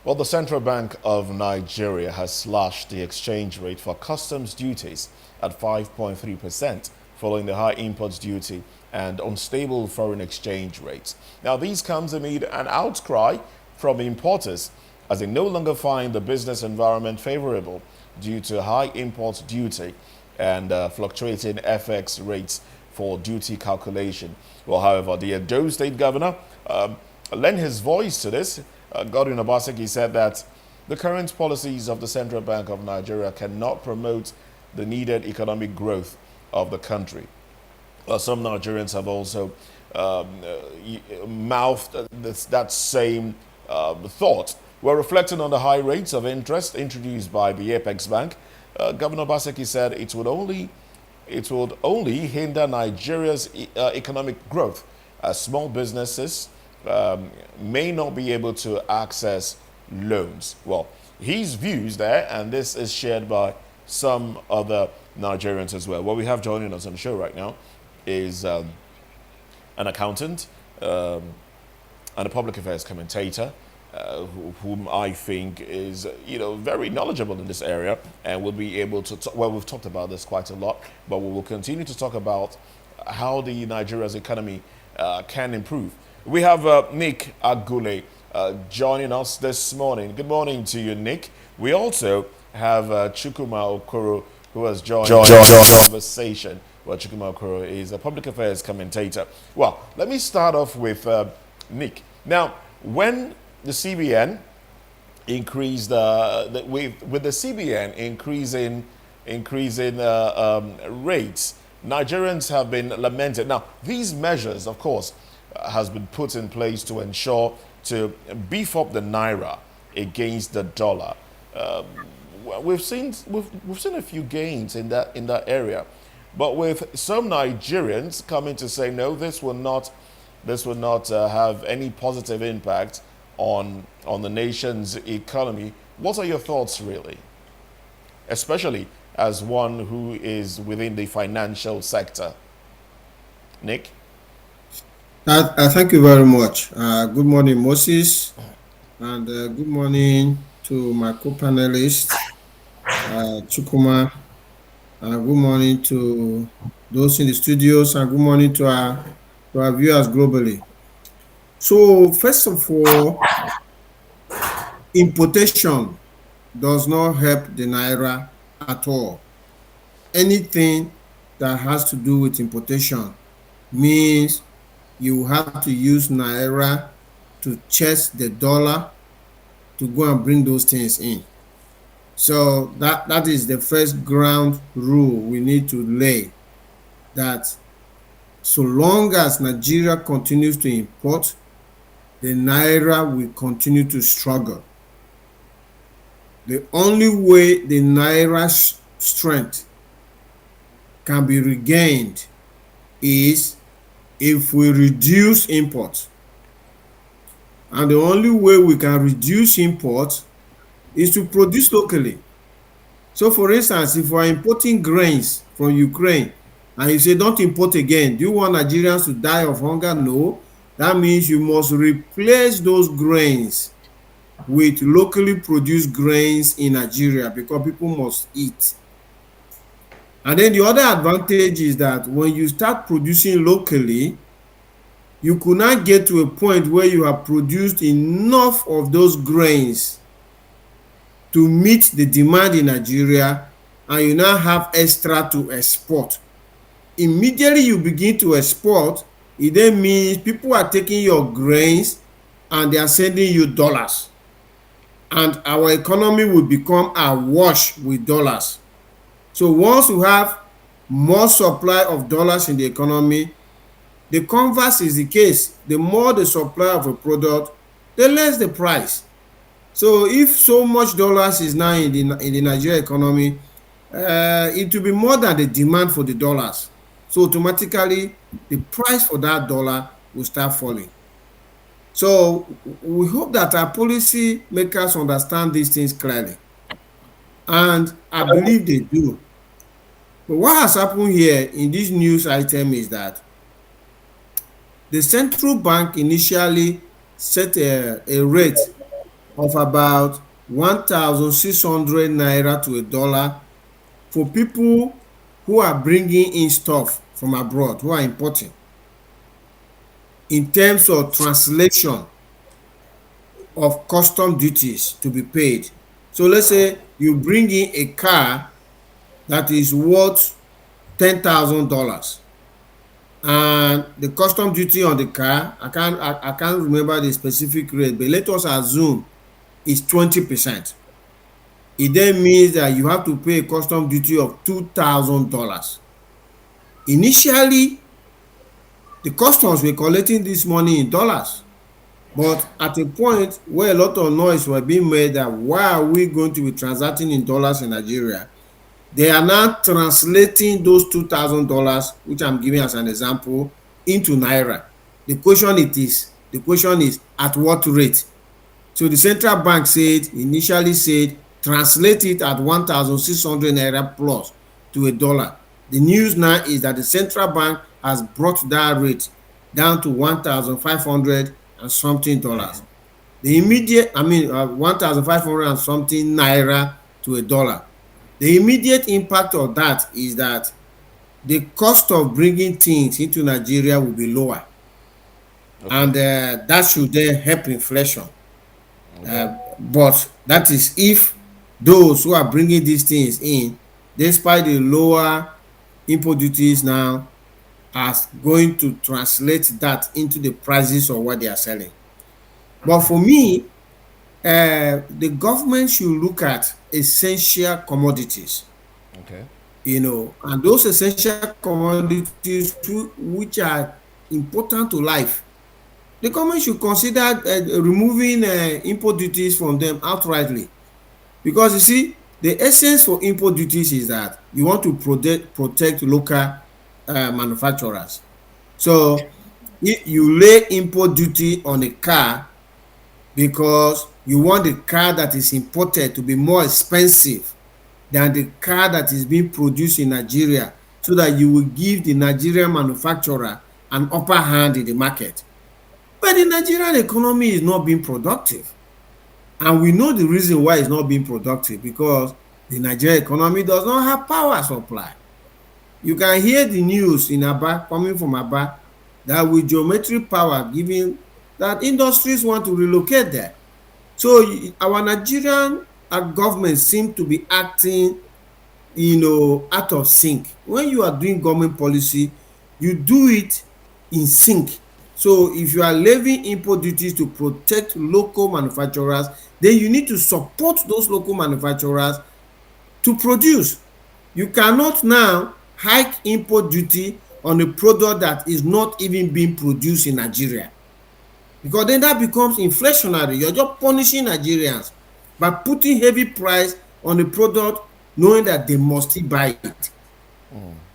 Well, the Central Bank of Nigeria has slashed the exchange rate for customs duties at 5.3% following the high imports duty and unstable foreign exchange rates. Now, these comes amid an outcry from importers as they no longer find the business environment favorable due to high import duty and fluctuating FX rates for duty calculation. Well, however, the Edo State governor lent his voice to this. Godwin Obaseki said that the current policies of the Central Bank of Nigeria cannot promote the needed economic growth of the country. Some Nigerians have also mouthed that same thought. We're reflecting on the high rates of interest introduced by the Apex Bank. Governor Obaseki said it would only hinder Nigeria's economic growth as small businesses may not be able to access loans. Well, his views there, and this is shared by some other Nigerians as well. What we have joining us on the show right now is an accountant and a public affairs commentator, whom I think is, very knowledgeable in this area, and will be able to talk. Well, we've talked about this quite a lot, but we will continue to talk about how the Nigeria's economy can improve. We have Nick Agule joining us this morning. Good morning to you, Nick. We also have Chukuma Okoro, who has joined the conversation. Well, Chukuma Okoro is a public affairs commentator. Well, let me start off with Nick. Now, when the CBN increased, with the CBN increasing rates, Nigerians have been lamented. Now, these measures, of course, has been put in place to ensure to beef up the naira against the dollar. We've seen a few gains in that area, but with some Nigerians coming to say no, this will not have any positive impact on the nation's economy. What are your thoughts, really, especially as one who is within the financial sector? Nick? Thank you very much. Good morning, Moses, and good morning to my co-panelist, Chukuma. Good morning to those in the studios, and good morning to our viewers globally. So, first of all, importation does not help the naira at all. Anything that has to do with importation means you have to use naira to chase the dollar to go and bring those things in. So that is the first ground rule we need to lay, that so long as Nigeria continues to import, the naira will continue to struggle. The only way the naira's strength can be regained is if we reduce imports. And the only way we can reduce imports is to produce locally. So, for instance, if we're importing grains from Ukraine and you say don't import again, do you want Nigerians to die of hunger? No. That means you must replace those grains with locally produced grains in Nigeria, because people must eat. And then the other advantage is that when you start producing locally, you could not get to a point where you have produced enough of those grains to meet the demand in Nigeria, and you now have extra to export. Immediately you begin to export, it then means people are taking your grains and they are sending you dollars. And our economy will become awash with dollars. So once you have more supply of dollars in the economy, the converse is the case. The more the supply of a product, the less the price. So if so much dollars is now in the Nigeria economy, it will be more than the demand for the dollars. So automatically, the price for that dollar will start falling. So we hope that our policy makers understand these things clearly. And I believe they do. But what has happened here in this news item is that the central bank initially set a rate of about 1,600 naira to a dollar for people who are bringing in stuff from abroad, who are importing, in terms of translation of custom duties to be paid. So let's say you bring in a car that is worth $10,000, and the custom duty on the car, I can't remember the specific rate, but let us assume is 20%. It then means that you have to pay a custom duty of $2,000. Initially, the customs were collecting this money in dollars, but at a point where a lot of noise were being made that why are we going to be transacting in dollars in Nigeria, they are now translating those $2,000, which I'm giving as an example, into naira. The question is at what rate? So the central bank initially said, translate it at 1,600 naira plus to a dollar. The news now is that the central bank has brought that rate down to 1,500 and something dollars. The immediate, 1,500 and something naira to a dollar. The immediate impact of that is that the cost of bringing things into Nigeria will be lower. Okay. And that should then help inflation. Okay. But that is if those who are bringing these things in, despite the lower import duties now, are going to translate that into the prices of what they are selling. But for me, the government should look at essential commodities, Okay. and those essential commodities which are important to life. The government should consider removing import duties from them outrightly. Because you see, the essence for import duties is that you want to protect local manufacturers. So if you lay import duty on a car because you want the car that is imported to be more expensive than the car that is being produced in Nigeria, so that you will give the Nigerian manufacturer an upper hand in the market. But the Nigerian economy is not being productive. And we know the reason why it's not being productive, because the Nigerian economy does not have power supply. You can hear the news in Aba, coming from Aba, that with geometric power, given that industries want to relocate there. So our Nigerian government seem to be acting, out of sync. When you are doing government policy, you do it in sync. So if you are levying import duties to protect local manufacturers, then you need to support those local manufacturers to produce. You cannot now hike import duty on a product that is not even being produced in Nigeria, because then that becomes inflationary. You're just punishing Nigerians by putting heavy price on a product, knowing that they must still buy it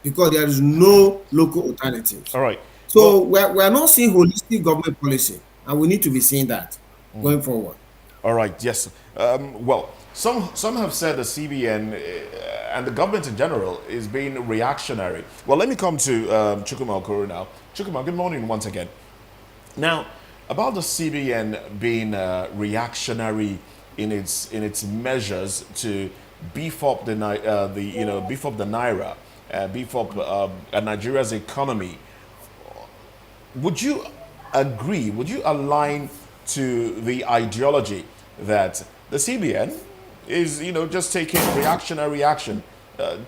because there is no local alternatives. All right. So Well, we're not seeing holistic government policy, and we need to be seeing that going forward. all right. Yes. Well, some have said the CBN and the government in general is being reactionary. Well, let me come to Chukuma Okoro now. Chukuma, good morning once again. Now, about the CBN being reactionary in its measures to beef up beef up the naira, beef up Nigeria's economy. Would you agree? Would you align to the ideology that the CBN is just taking reactionary action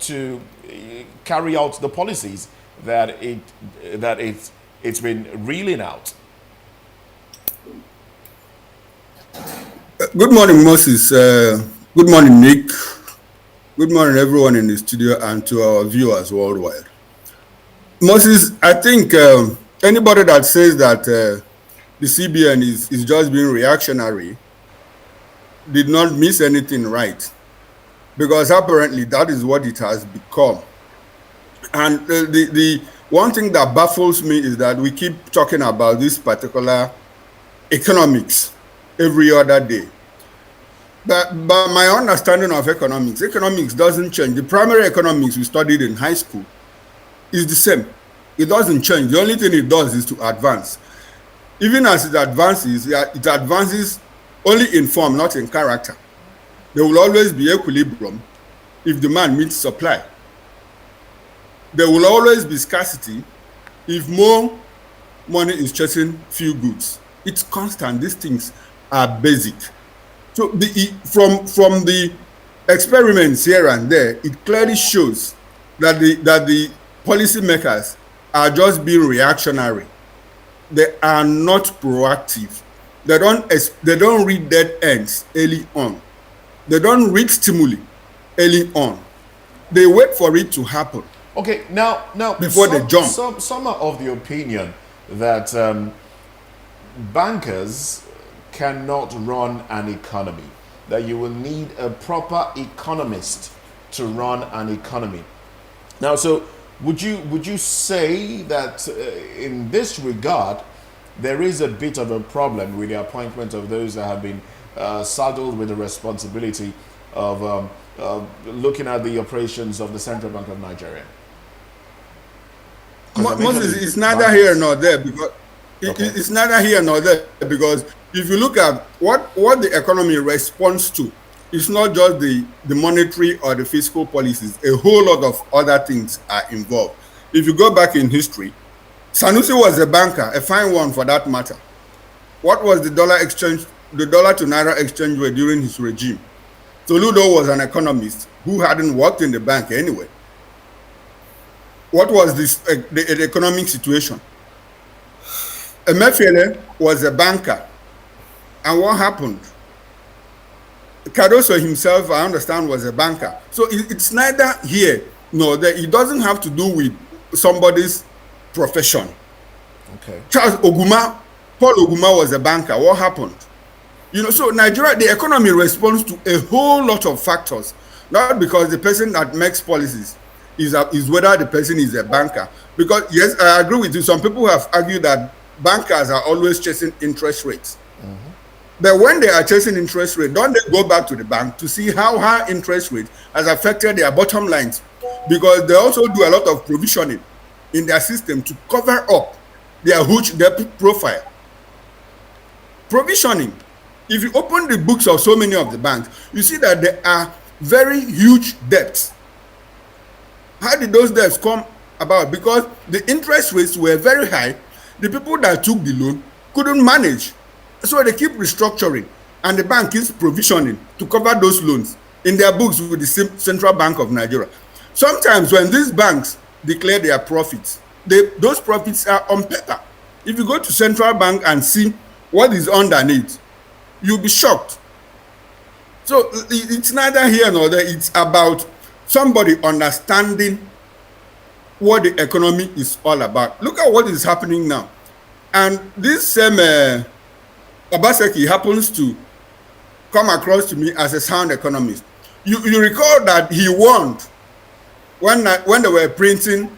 to carry out the policies that it's been reeling out? Good morning, Moses. Good morning, Nick. Good morning, everyone in the studio and to our viewers worldwide. Moses, I think anybody that says that the CBN is just being reactionary did not miss anything right, because apparently that is what it has become. And the one thing that baffles me is that we keep talking about this particular economics every other day. But my understanding of economics doesn't change. The primary economics we studied in high school is the same. It doesn't change. The only thing it does is to advance. Even as it advances only in form, not in character. There will always be equilibrium if demand meets supply. There will always be scarcity if more money is chasing few goods. It's constant. These things are basic. So from the experiments here and there, it clearly shows that the policymakers are just being reactionary. They are not proactive. They don't read dead ends early on. They don't read stimuli early on. They wait for it to happen. Okay, now before they jump. Some are of the opinion that bankers cannot run an economy, that you will need a proper economist to run an economy. Now, so would you say that in this regard there is a bit of a problem with the appointment of those that have been saddled with the responsibility of looking at the operations of the Central Bank of Nigeria? Moses, it's neither here nor there because it's neither here nor there because if you look at what the economy responds to, it's not just the monetary or the fiscal policies. A whole lot of other things are involved. If you go back in history, Sanusi was a banker, a fine one for that matter. What was the dollar to naira exchange rate during his regime? Soludo was an economist who hadn't worked in the bank anyway. What was the economic situation? Emefiele was a banker. And what happened? Cardoso himself, I understand, was a banker. So it's neither here nor there. It doesn't have to do with somebody's profession. Okay. Paul Oguma was a banker. What happened? So Nigeria, the economy responds to a whole lot of factors. Not because the person that makes policies is whether the person is a banker. Because, yes, I agree with you. Some people have argued that bankers are always chasing interest rates. Mm-hmm. But when they are chasing interest rate, don't they go back to the bank to see how high interest rate has affected their bottom lines? Because they also do a lot of provisioning in their system to cover up their huge debt profile. Provisioning. If you open the books of so many of the banks, you see that there are very huge debts. How did those debts come about? Because the interest rates were very high. The people that took the loan couldn't manage. So they keep restructuring and the bank is provisioning to cover those loans in their books with the Central Bank of Nigeria. Sometimes when these banks declare their profits, those profits are on paper. If you go to Central Bank and see what is underneath, you'll be shocked. So it's neither here nor there. It's about somebody understanding what the economy is all about. Look at what is happening now. And this same Obaseki happens to come across to me as a sound economist. You recall that he warned when they were printing,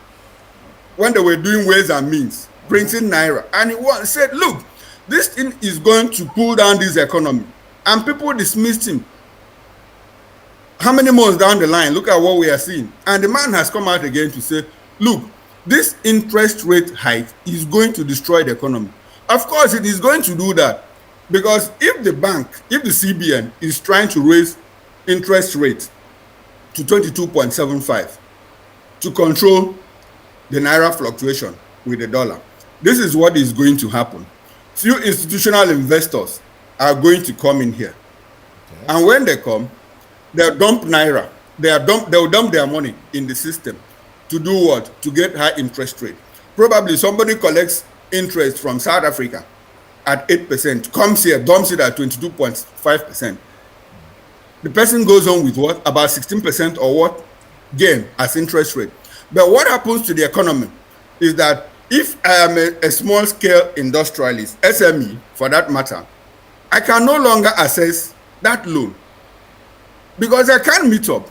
when they were doing ways and means, printing naira, and he said, look, this thing is going to pull down this economy. And people dismissed him. How many months down the line, look at what we are seeing. And the man has come out again to say, look, this interest rate hike is going to destroy the economy. Of course, it is going to do that. Because if the CBN is trying to raise interest rate to 22.75 to control the naira fluctuation with the dollar, this is what is going to happen. Few institutional investors are going to come in here. Okay. And when they come, they'll dump naira. They'll dump their money in the system to do what? To get high interest rate. Probably somebody collects interest from South Africa at 8%, comes here, dumps it at 22.5%. The person goes on with what? About 16% or what? Gain as interest rate. But what happens to the economy is that if I am a small-scale industrialist, SME for that matter, I can no longer access that loan because I can't meet up.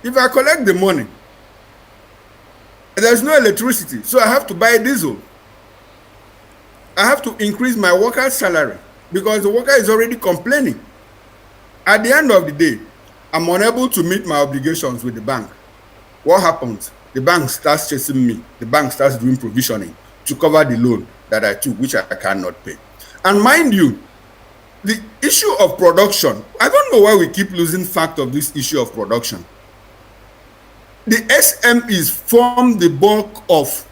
If I collect the money, there's no electricity, so I have to buy diesel. I have to increase my worker's salary because the worker is already complaining. At the end of the day, I'm unable to meet my obligations with the bank. What happens? The bank starts chasing me. The bank starts doing provisioning to cover the loan that I took, which I cannot pay. And mind you, the issue of production, I don't know why we keep losing fact of this issue of production. The SMEs form the bulk of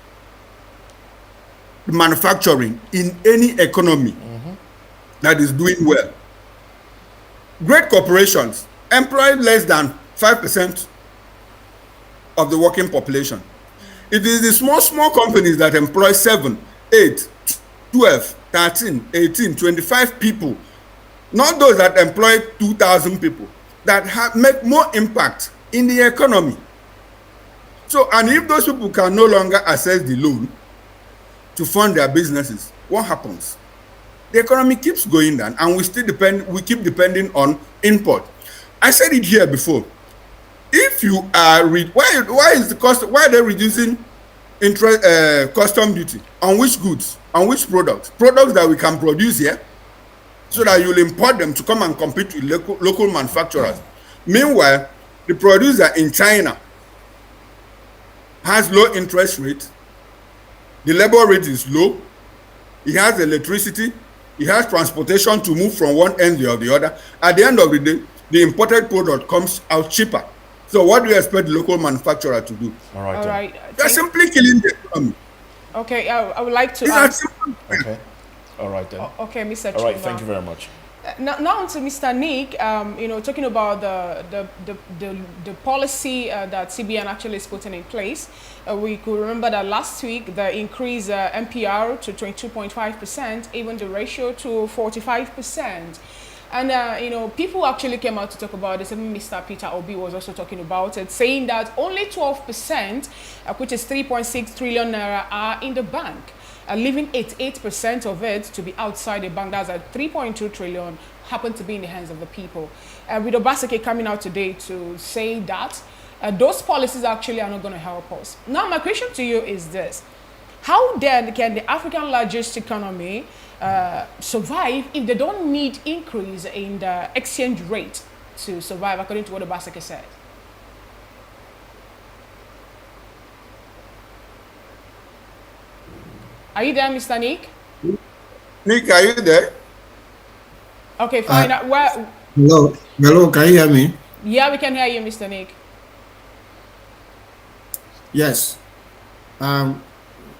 manufacturing in any economy that is doing well. Great corporations employ less than 5% of the working population. It is the small companies that employ 7, 8, 12, 13, 18, 25 people, not those that employ 2,000 people, that make more impact in the economy. So, and if those people can no longer access the loan to fund their businesses, what happens? The economy keeps going down, and we keep depending on import. I said it here before. If you are why is the cost, why are they reducing custom duty on which goods, on which products that we can produce here, so that you'll import them to come and compete with local manufacturers? Meanwhile, the producer in China has low interest rate, the labor rate is low, he has electricity, he has transportation to move from one end to the other. At the end of the day, the imported product comes out cheaper. So what do you expect the local manufacturer to do? All right. They're simply killing the economy. Okay, I would like to ask. Okay. All right then. Okay, Mr. All right, thank you very much. Now to Mr. Nick, talking about the policy that CBN actually is putting in place. We could remember that last week the increase MPR to 22.5%, even the ratio to 45%. And, people actually came out to talk about this. Even Mr. Peter Obi was also talking about it, saying that only 12%, which is 3.6 trillion naira, are in the bank. Leaving 88% of it to be outside the bank. That's at 3.2 trillion happen to be in the hands of the people. With Obaseki coming out today to say that those policies actually are not going to help us. Now, my question to you is this. How then can the African largest economy survive if they don't need increase in the exchange rate to survive, according to what Obaseki said? Are you there, Mr. Nick? Nick, are you there? Okay, fine. Hello, can you hear me? Yeah, we can hear you, Mr. Nick. Yes.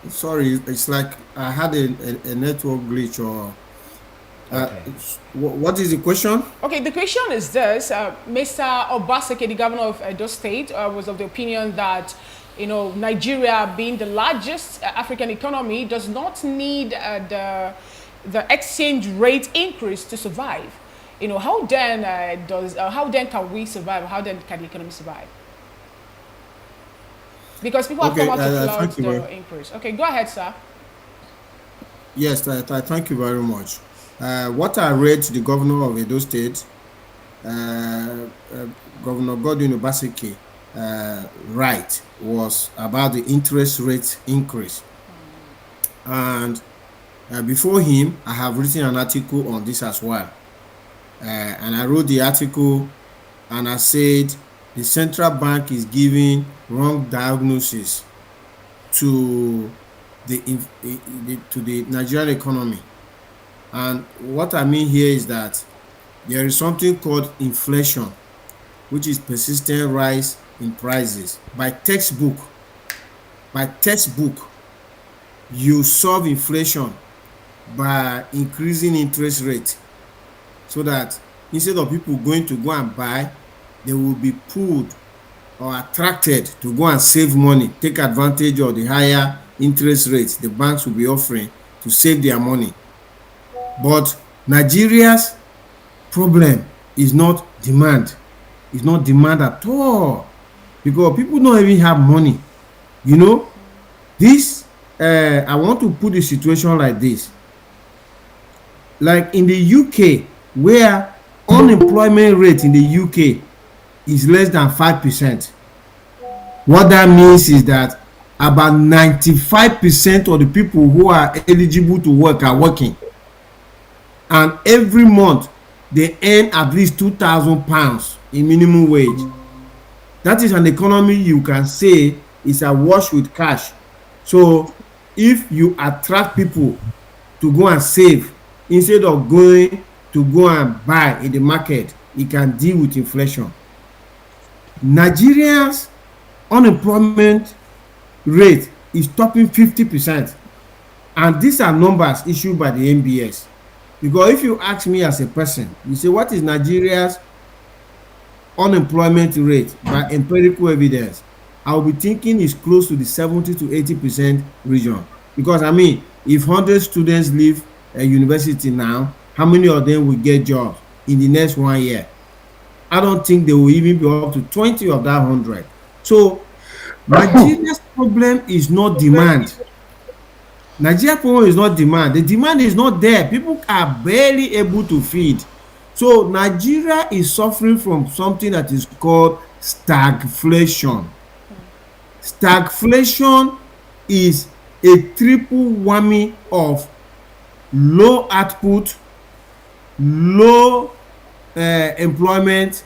Sorry, it's like I had a network glitch or... what is the question? Okay, the question is this. Mr. Obaseki, the governor of Edo State, was of the opinion that Nigeria, being the largest African economy, does not need the exchange rate increase to survive. How then can we survive? How then can the economy survive? Because people have come out to flout the increase. Okay, go ahead, sir. Yes, thank you very much. What I read to the governor of Edo State, Governor Godwin Obaseki, right, was about the interest rate increase. And before him, I have written an article on this as well. And I wrote the article and I said the central bank is giving wrong diagnosis to the Nigerian economy. And what I mean here is that there is something called inflation, which is persistent rise in prices. By textbook, you solve inflation by increasing interest rate, so that instead of people going to go and buy, they will be pulled or attracted to go and save money, take advantage of the higher interest rates the banks will be offering to save their money. But Nigeria's problem is not demand. It's not demand at all, because people don't even have money. This, I want to put the situation like this. Like in the UK, where unemployment rate in the UK is less than 5%. What that means is that about 95% of the people who are eligible to work are working. And every month, they earn at least £2,000 in minimum wage. That is an economy you can say is awash with cash. So if you attract people to go and save, instead of going to go and buy in the market, it can deal with inflation. Nigeria's unemployment rate is topping 50%. And these are numbers issued by the NBS. Because if you ask me as a person, you say, what is Nigeria's unemployment rate by empirical evidence? I'll be thinking it's close to the 70 to 80% region. Because, I mean, if 100 students leave a university now, how many of them will get jobs in the next 1 year? I don't think they will even be up to 20 of that 100. So, Nigeria's problem is not demand. Nigeria's problem is not demand. The demand is not there. People are barely able to feed. So Nigeria is suffering from something that is called stagflation. Stagflation is a triple whammy of low output, low employment,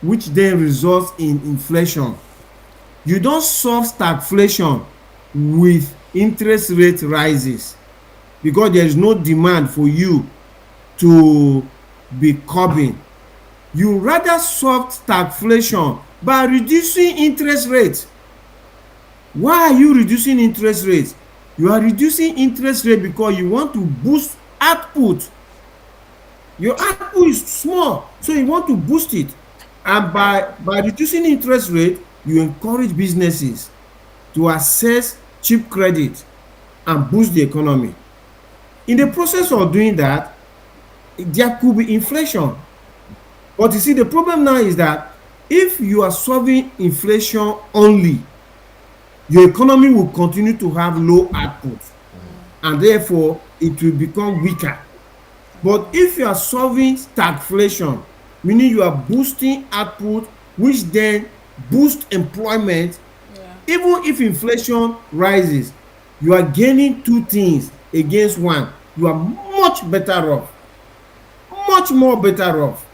which then results in inflation. You don't solve stagflation with interest rate rises because there is no demand for you to be curbing. You rather solve stagflation by reducing interest rates. Why are you reducing interest rates? You are reducing interest rate because you want to boost output. Your output is small, so you want to boost it. And by reducing interest rate, you encourage businesses to access cheap credit and boost the economy. In the process of doing that, there could be inflation. But you see, the problem now is that if you are solving inflation only, your economy will continue to have low output, and therefore it will become weaker. But if you are solving stagflation, meaning you are boosting output, which then boosts employment, even if inflation rises, you are gaining two things against one. You are much better off, much more better off.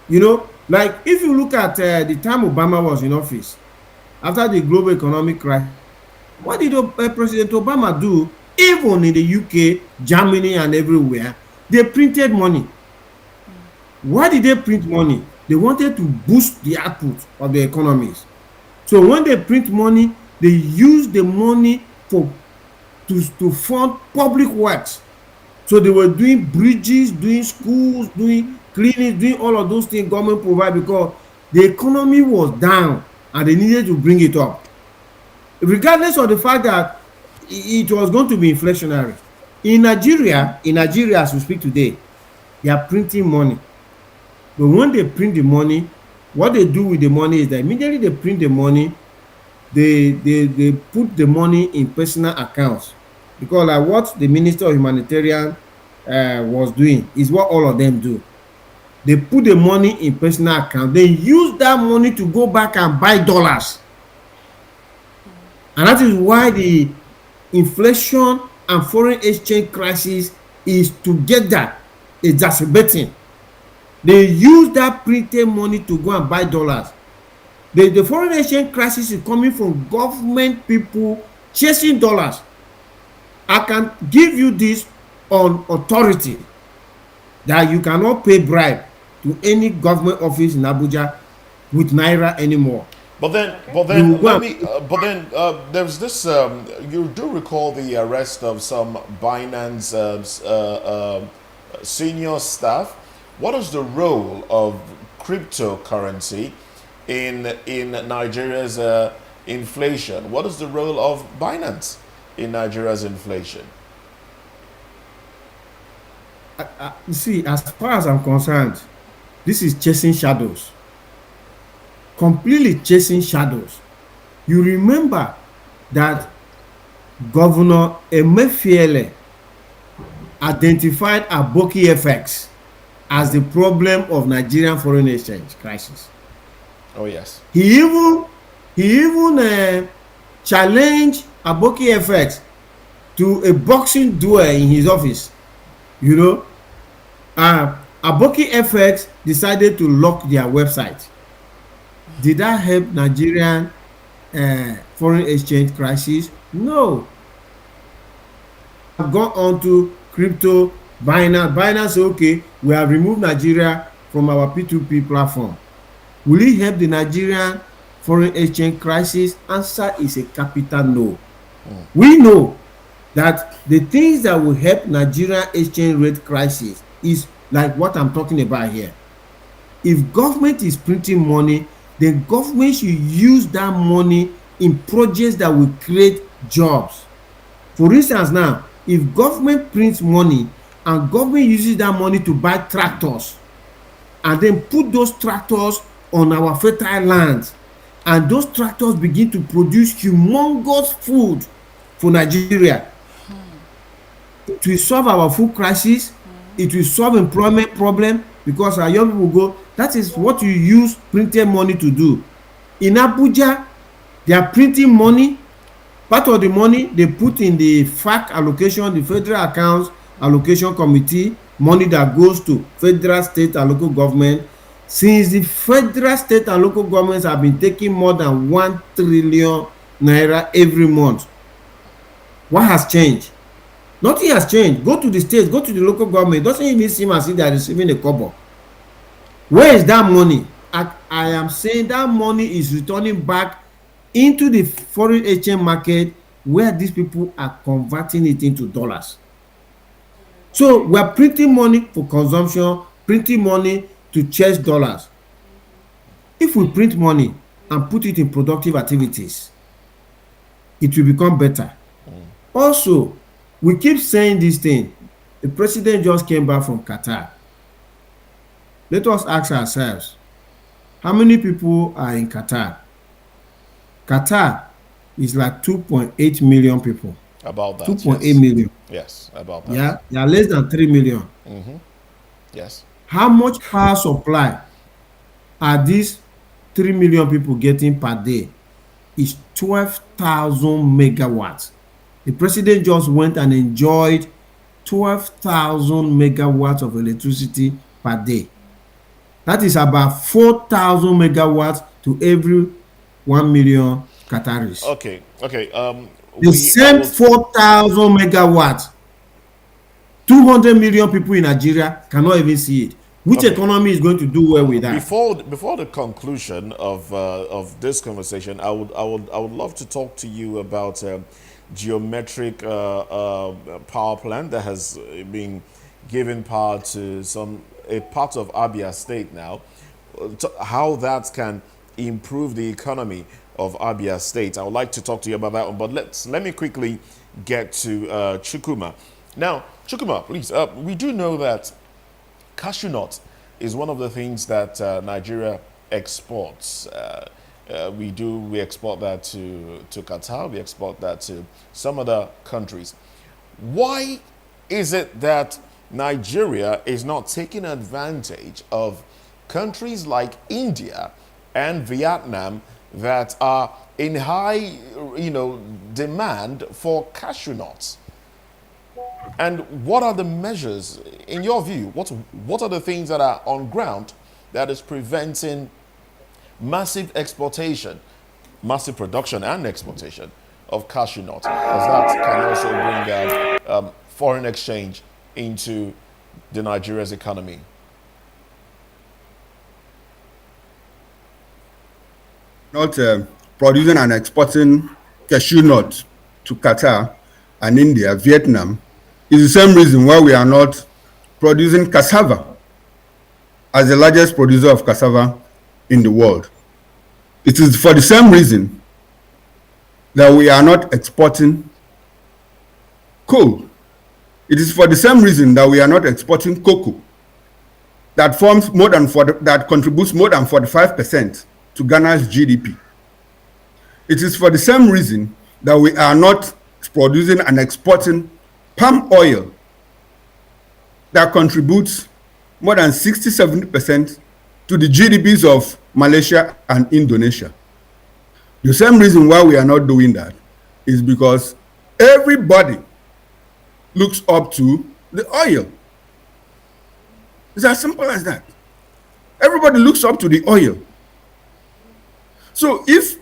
You know, like if you look at the time Obama was in office, after the global economic crisis, what did President Obama do? Even in the UK, Germany, and everywhere, they printed money. Why did they print money? They wanted to boost the output of the economies. So when they print money, they use the money to fund public works. So they were doing bridges, doing schools, doing cleaning, doing all of those things government provide because the economy was down and they needed to bring it up. Regardless of the fact that it was going to be inflationary. In Nigeria as we speak today, they are printing money. But when they print the money, what they do with the money is that immediately they print the money, they put the money in personal accounts. Because like what the Minister of Humanitarian was doing is what all of them do. They put the money in personal account. They use that money to go back and buy dollars. And that is why the inflation and foreign exchange crisis is together exacerbating. They use that printed money to go and buy dollars. The foreign exchange crisis is coming from government people chasing dollars. I can give you this on authority that you cannot pay bribe to any government office in Abuja with Naira anymore. But then, there's this. You do recall the arrest of some Binance senior staff. What is the role of cryptocurrency in Nigeria's inflation? What is the role of Binance in Nigeria's inflation? You see, as far as I'm concerned, this is chasing shadows. Completely chasing shadows. You remember that Governor Emefiele identified Aboki FX as the problem of Nigerian foreign exchange crisis. Oh yes. He even challenged Aboki FX to a boxing duel in his office. You know, Aboki FX decided to lock their website. Did that help Nigerian foreign exchange crisis? No. I've gone on to crypto Binance say, okay, we have removed Nigeria from our P2P platform. Will it help the Nigerian foreign exchange crisis? Answer is a capital no. We know that the things that will help Nigerian exchange rate crisis is like what I'm talking about here. If government is printing money, then government should use that money in projects that will create jobs. For instance now, if government prints money and government uses that money to buy tractors and then put those tractors on our fertile lands, and those tractors begin to produce humongous food for Nigeria, it will solve our food crisis, it will solve employment problem, because our young people go, that is what you use printed money to do. In Abuja, they are printing money. Part of the money they put in the FAC allocation, the Federal Accounts Allocation Committee, money that goes to federal, state and local government. Since the federal, state and local governments have been taking more than 1 trillion naira every month, what has changed? Nothing has changed. Go to the state, go to the local government, it doesn't even seem as if they are receiving a kobo. Where is that money? I am saying that money is returning back into the foreign exchange market, where these people are converting it into dollars. So we are printing money for consumption, printing money to chase dollars. If we print money and put it in productive activities, it will become better. Also, we keep saying this thing. The president just came back from Qatar. Let us ask ourselves, how many people are in Qatar? Qatar is like 2.8 million people. About that. 2.8 yes. million. Yes, about that. Yeah, they are less than 3 million. Yes. How much power supply are these 3 million people getting per day? Is 12,000 megawatts. The president just went and enjoyed 12,000 megawatts of electricity per day. That is about 4,000 megawatts to every 1 million Qataris. Okay. The same 4,000 megawatts, 200 million people in Nigeria cannot even see it. Which economy is going to do well with that? Before the conclusion of this conversation, I would love to talk to you about geometric power plant that has been given power to a part of Abia State now. How that can improve the economy of Abia State. I would like to talk to you about that one, but let me quickly get to Chukwuma. Now, Chukwuma, please. We do know that cashew nut is one of the things that Nigeria exports. We export that to Qatar, we export that to some other countries. Why is it that Nigeria is not taking advantage of countries like India and Vietnam that are in high, demand for cashew nuts? And what are the measures, in your view, what are the things that are on ground that is preventing massive exportation, massive production and exportation of cashew nuts? Because that can also bring foreign exchange into the Nigeria's economy. Not producing and exporting cashew nuts to Qatar and India, Vietnam, is the same reason why we are not producing cassava as the largest producer of cassava in the world. It is for the same reason that we are not exporting coal. It is for the same reason that we are not exporting cocoa that contributes more than 45% to Ghana's GDP. It is for the same reason that we are not producing and exporting palm oil that contributes more than 60-70% to the GDPs of Malaysia and Indonesia. The same reason why we are not doing that is because everybody looks up to the oil. It's as simple as that. Everybody looks up to the oil. So if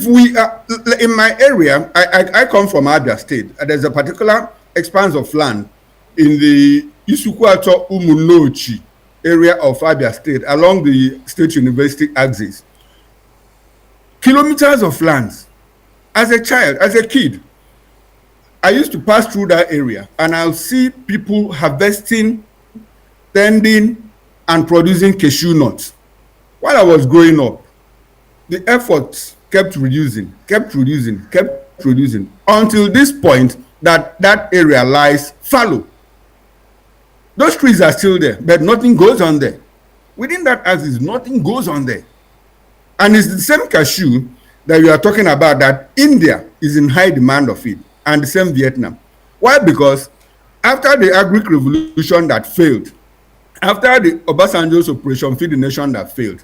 we are, in my area, I come from Abia State, and there's a particular expanse of land in the Isukwato Umunochi area of Abia State along the State University axis. Kilometers of lands. As a child, as a kid, I used to pass through that area and I'll see people harvesting, tending, and producing cashew nuts. While I was growing up, the effort kept reducing until this point that that area lies fallow. Those trees are still there, but nothing goes on there. Within that axis, nothing goes on there. And it's the same cashew that we are talking about that India is in high demand of it, and the same Vietnam. Why? Because after the agric revolution that failed, after the Obasanjo's Operation Feed the Nation that failed,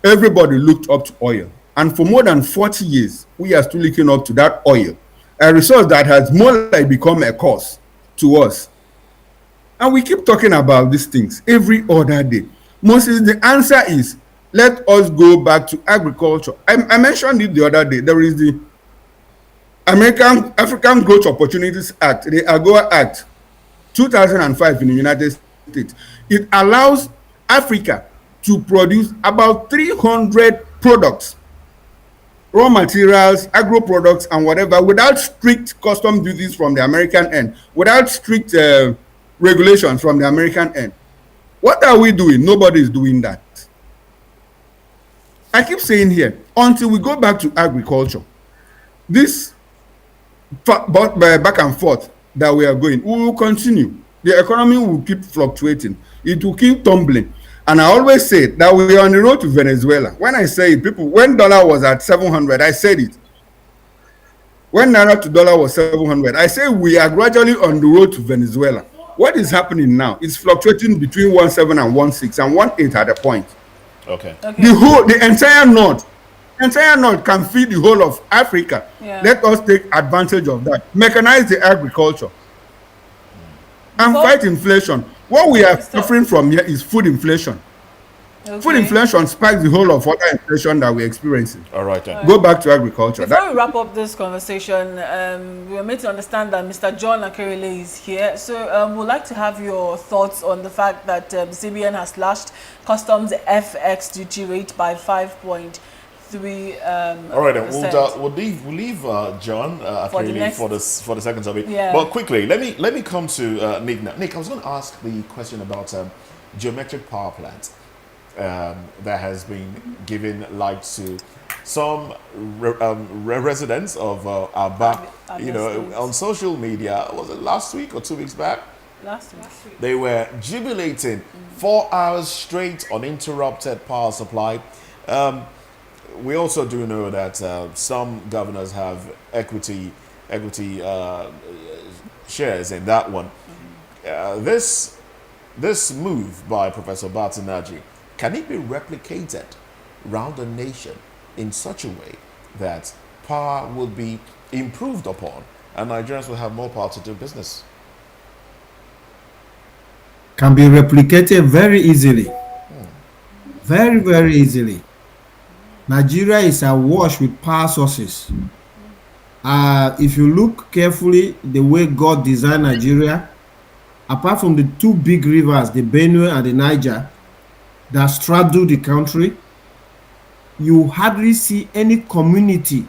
everybody looked up to oil. And for more than 40 years, we are still looking up to that oil, a resource that has more like become a curse to us. And we keep talking about these things every other day. Moses, the answer is let us go back to agriculture. I mentioned it the other day. There is the African Growth Opportunities Act, the AGOA Act, 2005 in the United States. It allows Africa to produce about 300 products, raw materials, agro products, and whatever, without strict custom duties from the American end, without strict regulations from the American end. What are we doing? Nobody is doing that. I keep saying here, until we go back to agriculture, this back and forth that we are going, we will continue. The economy will keep fluctuating. It will keep tumbling. And I always say that we are on the road to Venezuela. When I say it, people, when dollar was at 700, I said it. When naira to dollar was 700, I say we are gradually on the road to Venezuela. What is happening now? It's fluctuating between 1.7 and 1.6 and 1.8 at a point. Okay. The entire north can feed the whole of Africa. Yeah. Let us take advantage of that. Mechanize the agriculture and fight inflation. What we are suffering from here is food inflation. Okay. Food inflation spikes the whole of other inflation that we're experiencing. All right then. Go back to agriculture. Before we wrap up this conversation, we were made to understand that Mr. John Akerele is here. So we'd like to have your thoughts on the fact that the CBN has slashed customs FX duty rate by 5.3%. All right, then we'll leave John for the second topic. Yeah. But quickly, let me come to Nick now. Nick, I was going to ask the question about geometric power plants that has been giving light to some residents of our back. You know, on social media. Was it last week or 2 weeks back? Last week. They were jubilating 4 hours straight uninterrupted power supply. We also do know that some governors have equity shares in that one. This move by Professor Batinaji, can it be replicated around the nation in such a way that power will be improved upon and Nigerians will have more power to do business? Can be replicated very easily. Very, very easily. Nigeria is awash with power sources. If you look carefully, the way God designed Nigeria, apart from the two big rivers, the Benue and the Niger, that straddle the country, you hardly see any community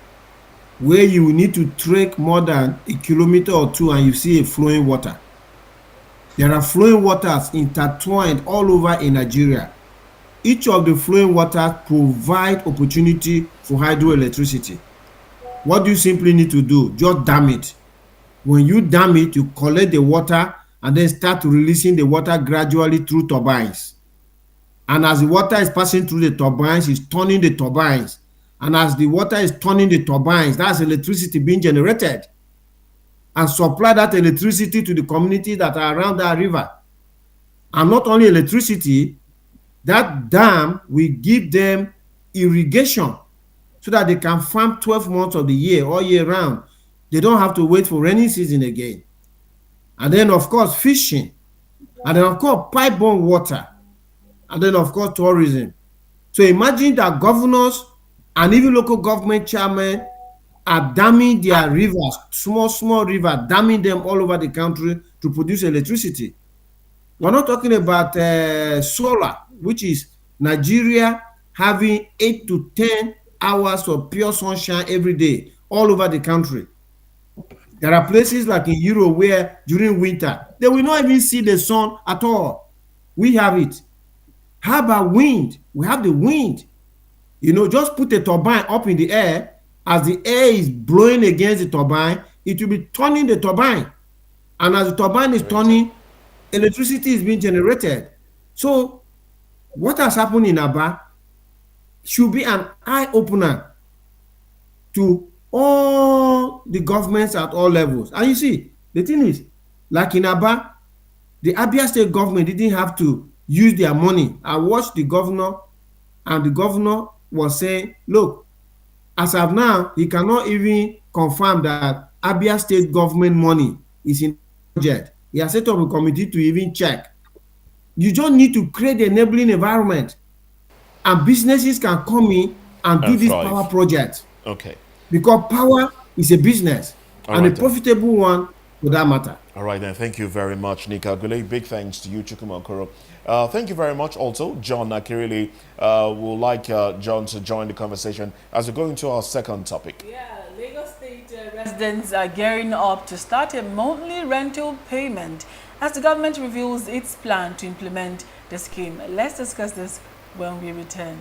where you need to trek more than a kilometer or two and you see a flowing water. There are flowing waters intertwined all over in Nigeria. Each of the flowing waters provide opportunity for hydroelectricity. What do you simply need to do? Just dam it. When you dam it, you collect the water and then start releasing the water gradually through turbines. And as the water is passing through the turbines, it's turning the turbines. And as the water is turning the turbines, that's electricity being generated. And supply that electricity to the community that are around that river. And not only electricity, that dam will give them irrigation so that they can farm 12 months of the year, all year round. They don't have to wait for rainy season again. And then, of course, fishing. And then, of course, pipe-borne water. And then, of course, tourism. So imagine that governors and even local government chairmen are damming their rivers, small rivers, damming them all over the country to produce electricity. We're not talking about solar, which is Nigeria having 8 to 10 hours of pure sunshine every day all over the country. There are places like in Europe where during winter, they will not even see the sun at all. We have it. How about wind? We have the wind. You know, just put a turbine up in the air. As the air is blowing against the turbine, it will be turning the turbine. And as the turbine is turning, electricity is being generated. So what has happened in Aba should be an eye-opener to all the governments at all levels. And you see, the thing is, like in Aba, the Abia State government didn't have to use their money. I watched the governor, and the governor was saying, look, as of now, he cannot even confirm that Abia State government money is in the budget. He has set up a committee to even check. You just need to create the enabling environment, and businesses can come in and do this power project. Okay. Because power is a business, and a profitable one for that matter. All right, then. Thank you very much, Nick Agule. Big thanks to you, Chukwuma Okoro. Thank you very much also, John Akirile. We'd like John to join the conversation as we go into our second topic. Yeah, Lagos State residents are gearing up to start a monthly rental payment as the government reveals its plan to implement the scheme. Let's discuss this when we return.